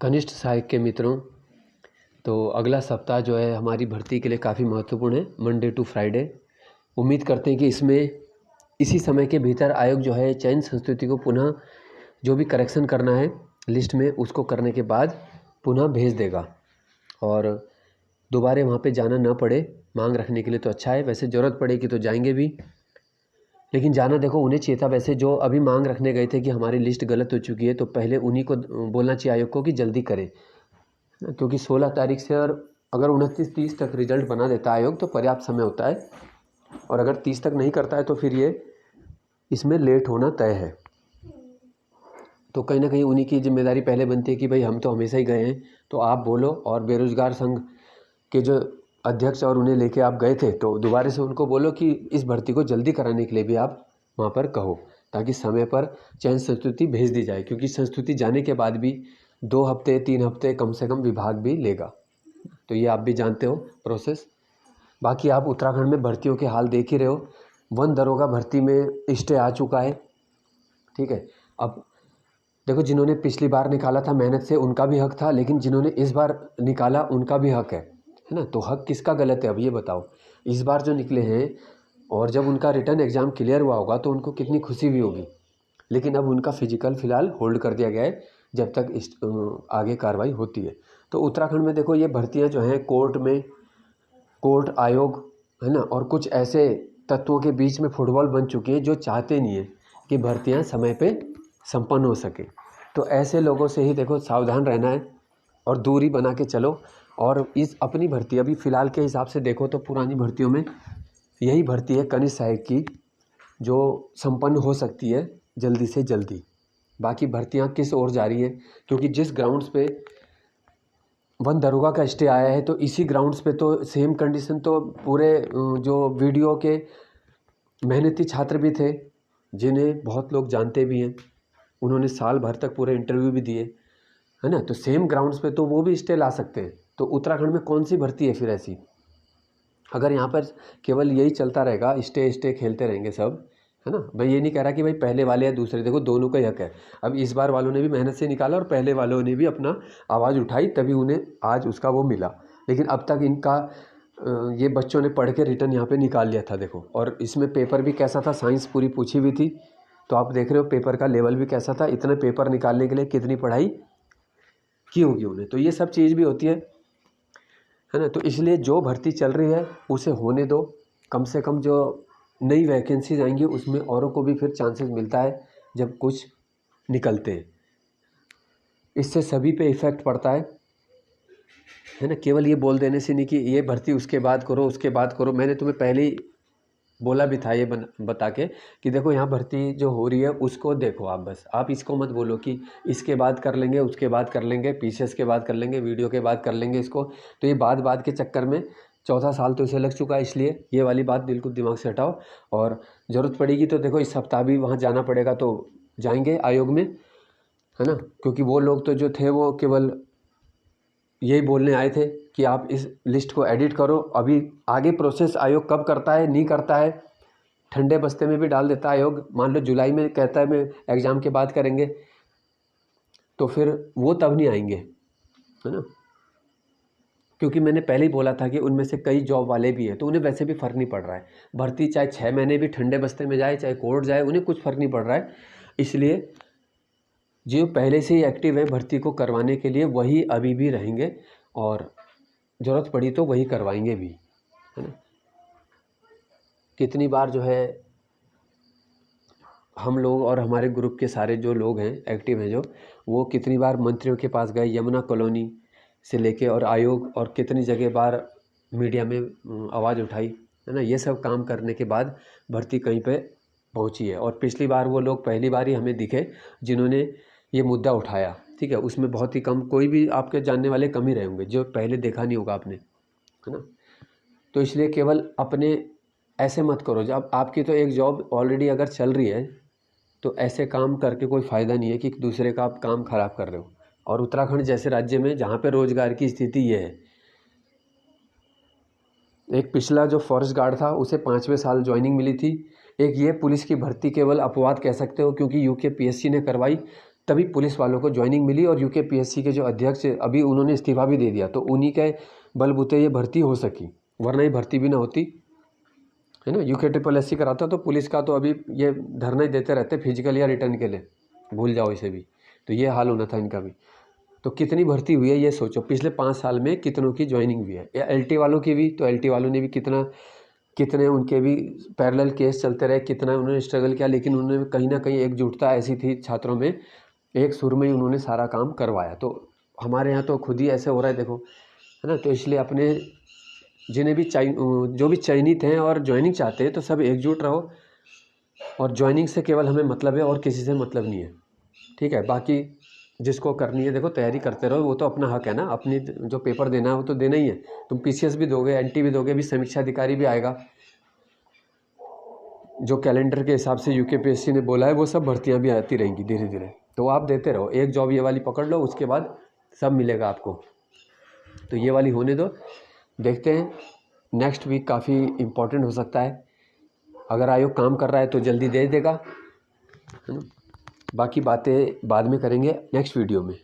कनिष्ठ सहायक के मित्रों, तो अगला सप्ताह जो है हमारी भर्ती के लिए काफ़ी महत्वपूर्ण है, मंडे टू फ्राइडे। उम्मीद करते हैं कि इसमें इसी समय के भीतर आयोग जो है चयन संस्तुति को पुनः जो भी करेक्शन करना है लिस्ट में उसको करने के बाद पुनः भेज देगा और दोबारा वहाँ पे जाना ना पड़े। मांग रखने के लिए तो अच्छा है, वैसे ज़रूरत पड़ेगी तो जाएंगे भी, लेकिन जाना देखो उन्हें चाहिए था। वैसे जो अभी मांग रखने गए थे कि हमारी लिस्ट गलत हो चुकी है, तो पहले उन्हीं को बोलना चाहिए आयोग को कि जल्दी करें, क्योंकि 16 तारीख से और अगर 29-30 तक रिजल्ट बना देता आयोग तो पर्याप्त समय होता है, और अगर 30 तक नहीं करता है तो फिर ये इसमें लेट होना तय है। तो कहीं ना कहीं उन्हीं की जिम्मेदारी पहले बनती है कि भाई हम तो हमेशा ही गए हैं, तो आप बोलो। और बेरोजगार संघ के जो अध्यक्ष और उन्हें लेके आप गए थे, तो दोबारा से उनको बोलो कि इस भर्ती को जल्दी कराने के लिए भी आप वहाँ पर कहो, ताकि समय पर चयन संस्तुति भेज दी जाए, क्योंकि संस्तुति जाने के बाद भी 2 हफ्ते 3 हफ्ते कम से कम विभाग भी लेगा। तो ये आप भी जानते हो प्रोसेस। बाकी आप उत्तराखंड में भर्तियों के हाल देख ही रहे हो। वन दरोगा भर्ती में स्टे आ चुका है, ठीक है। अब देखो, जिन्होंने पिछली बार निकाला था मेहनत से उनका भी हक था, लेकिन जिन्होंने इस बार निकाला उनका भी हक है ना। तो हक किसका गलत है अब ये बताओ। इस बार जो निकले हैं और जब उनका रिटर्न एग्ज़ाम क्लियर हुआ होगा तो उनको कितनी खुशी भी होगी, लेकिन अब उनका फिजिकल फ़िलहाल होल्ड कर दिया गया है जब तक आगे कार्रवाई होती है। तो उत्तराखंड में देखो ये भर्तियां जो हैं कोर्ट में, कोर्ट आयोग है ना, और कुछ ऐसे तत्वों के बीच में फुटबॉल बन चुकी है जो चाहते नहीं है कि भर्तियां समय पे संपन्न हो सके। तो ऐसे लोगों से ही देखो सावधान रहना है और दूरी बना के चलो। और इस अपनी भर्ती अभी फ़िलहाल के हिसाब से देखो तो पुरानी भर्तियों में यही भर्ती है कनिष्ठ सहायक की जो संपन्न हो सकती है जल्दी से जल्दी। बाकी भर्तियां किस ओर जा रही है, क्योंकि जिस ग्राउंड्स पे वन दरोगा का स्टे आया है तो इसी ग्राउंड्स पे तो सेम कंडीशन तो पूरे जो वीडियो के मेहनती छात्र भी थे जिन्हें बहुत लोग जानते भी हैं, उन्होंने साल भर तक पूरे इंटरव्यू भी दिए है ना। तो सेम ग्राउंड्स पे तो वो भी स्टे ला सकते हैं। तो उत्तराखंड में कौन सी भर्ती है फिर ऐसी? अगर यहाँ पर केवल यही चलता रहेगा, स्टे स्टे खेलते रहेंगे सब, है ना। मैं ये नहीं कह रहा कि भाई पहले वाले या दूसरे, देखो दोनों का ही हक है। अब इस बार वालों ने भी मेहनत से निकाला और पहले वालों ने भी अपना आवाज़ उठाई, तभी उन्हें आज उसका वो मिला। लेकिन अब तक इनका ये बच्चों ने पढ़ के रिटर्न यहाँ पे निकाल लिया था देखो। और इसमें पेपर भी कैसा था, साइंस पूरी पूछी हुई थी, तो आप देख रहे हो पेपर का लेवल भी कैसा था। इतने पेपर निकालने के लिए कितनी पढ़ाई की होगी उन्हें। तो ये सब चीज़ भी होती है ना। तो इसलिए जो भर्ती चल रही है उसे होने दो, कम से कम जो नई वैकेंसीज आएंगी उसमें औरों को भी फिर चांसेस मिलता है जब कुछ निकलते हैं। इससे सभी पे इफ़ेक्ट पड़ता है ना। केवल ये बोल देने से नहीं कि ये भर्ती उसके बाद करो उसके बाद करो। मैंने तुम्हें पहले ही बोला भी था ये बता के कि देखो यहाँ भर्ती जो हो रही है उसको देखो आप, बस आप इसको मत बोलो कि इसके बाद कर लेंगे उसके बाद कर लेंगे पीसीएस के बाद कर लेंगे वीडियो के बाद कर लेंगे इसको। तो ये बाद के चक्कर में 14 साल तो इसे लग चुका है, इसलिए ये वाली बात बिल्कुल दिमाग से हटाओ। और ज़रूरत पड़ेगी तो देखो इस सप्ताह भी वहाँ जाना पड़ेगा तो जाएंगे आयोग में, है ना। क्योंकि वो लोग तो जो थे वो केवल यही बोलने आए थे कि आप इस लिस्ट को एडिट करो। अभी आगे प्रोसेस आयोग कब करता है नहीं करता है, ठंडे बस्ते में भी डाल देता है आयोग। मान लो जुलाई में कहता है मैं एग्ज़ाम के बाद करेंगे, तो फिर वो तब नहीं आएंगे, है ना। क्योंकि मैंने पहले ही बोला था कि उनमें से कई जॉब वाले भी हैं तो उन्हें वैसे भी फ़र्क नहीं पड़ रहा है। भर्ती चाहे 6 महीने भी ठंडे बस्ते में जाए चाहे कोर्ट जाए, उन्हें कुछ फ़र्क नहीं पड़ रहा है। इसलिए जो पहले से ही एक्टिव है भर्ती को करवाने के लिए वही अभी भी रहेंगे और ज़रूरत पड़ी तो वही करवाएंगे भी, है ना। कितनी बार जो है हम लोग और हमारे ग्रुप के सारे जो लोग हैं एक्टिव हैं जो, वो कितनी बार मंत्रियों के पास गए, यमुना कॉलोनी से लेके और आयोग, और कितनी जगह बार मीडिया में आवाज़ उठाई, है ना। ये सब काम करने के बाद भर्ती कहीं पे पहुंची है। और पिछली बार वो लोग पहली बार ही हमें दिखे जिन्होंने ये मुद्दा उठाया, ठीक है। उसमें बहुत ही कम, कोई भी आपके जानने वाले कम ही रहे होंगे जो पहले देखा नहीं होगा आपने, है ना। तो इसलिए केवल अपने ऐसे मत करो, जब आपकी तो एक जॉब ऑलरेडी अगर चल रही है तो ऐसे काम करके कोई फ़ायदा नहीं है कि दूसरे का आप काम ख़राब कर रहे हो। और उत्तराखंड जैसे राज्य में जहाँ पे रोज़गार की स्थिति ये है, एक पिछला जो फॉरेस्ट गार्ड था उसे 5वें साल ज्वाइनिंग मिली थी। एक ये पुलिस की भर्ती केवल अपवाद कह सकते हो क्योंकि यूके पीएससी ने करवाई, तभी पुलिस वालों को ज्वाइनिंग मिली। और यूकेपीएससी के जो अध्यक्ष अभी उन्होंने इस्तीफा भी दे दिया, तो उन्हीं के बलबूते ये भर्ती हो सकी, वरना ये भर्ती भी ना होती, है ना। यूके कराता तो पुलिस का तो अभी ये धरना ही देते रहते फिजिकल या रिटर्न के लिए, भूल जाओ इसे भी। तो ये हाल होना था इनका भी। तो कितनी भर्ती हुई है ये सोचो, पिछले 5 साल में कितनों की ज्वाइनिंग हुई है। या एलटी वालों की भी, तो एलटी वालों ने भी कितने उनके भी पैरेलल केस चलते रहे, कितना उन्होंने स्ट्रगल किया, लेकिन उन्होंने कहीं ना कहीं एकजुटता ऐसी थी छात्रों में, एक सुर में ही उन्होंने सारा काम करवाया। तो हमारे यहाँ तो खुद ही ऐसे हो रहा है देखो, है ना। तो इसलिए अपने जिन्हें भी जो भी चयनित हैं और ज्वाइनिंग चाहते हैं, तो सब एकजुट रहो। और ज्वाइनिंग से केवल हमें मतलब है और किसी से मतलब नहीं है, ठीक है। बाकी जिसको करनी है देखो तैयारी करते रहो, वो तो अपना हक है ना, अपनी जो पेपर देना है वो तो देना ही है। तुम पीसीएस भी दोगे, एनटी भी दोगे, अभी समीक्षा अधिकारी भी आएगा, जो कैलेंडर के हिसाब से यूकेपीएससी ने बोला है वो सब भर्तियां भी आती रहेंगी धीरे धीरे। तो आप देते रहो, एक जॉब ये वाली पकड़ लो, उसके बाद सब मिलेगा आपको। तो ये वाली होने दो, देखते हैं नेक्स्ट वीक काफ़ी इम्पोर्टेंट हो सकता है। अगर आयोग काम कर रहा है तो जल्दी दे देगा, है ना। बाकी बातें बाद में करेंगे नेक्स्ट वीडियो में।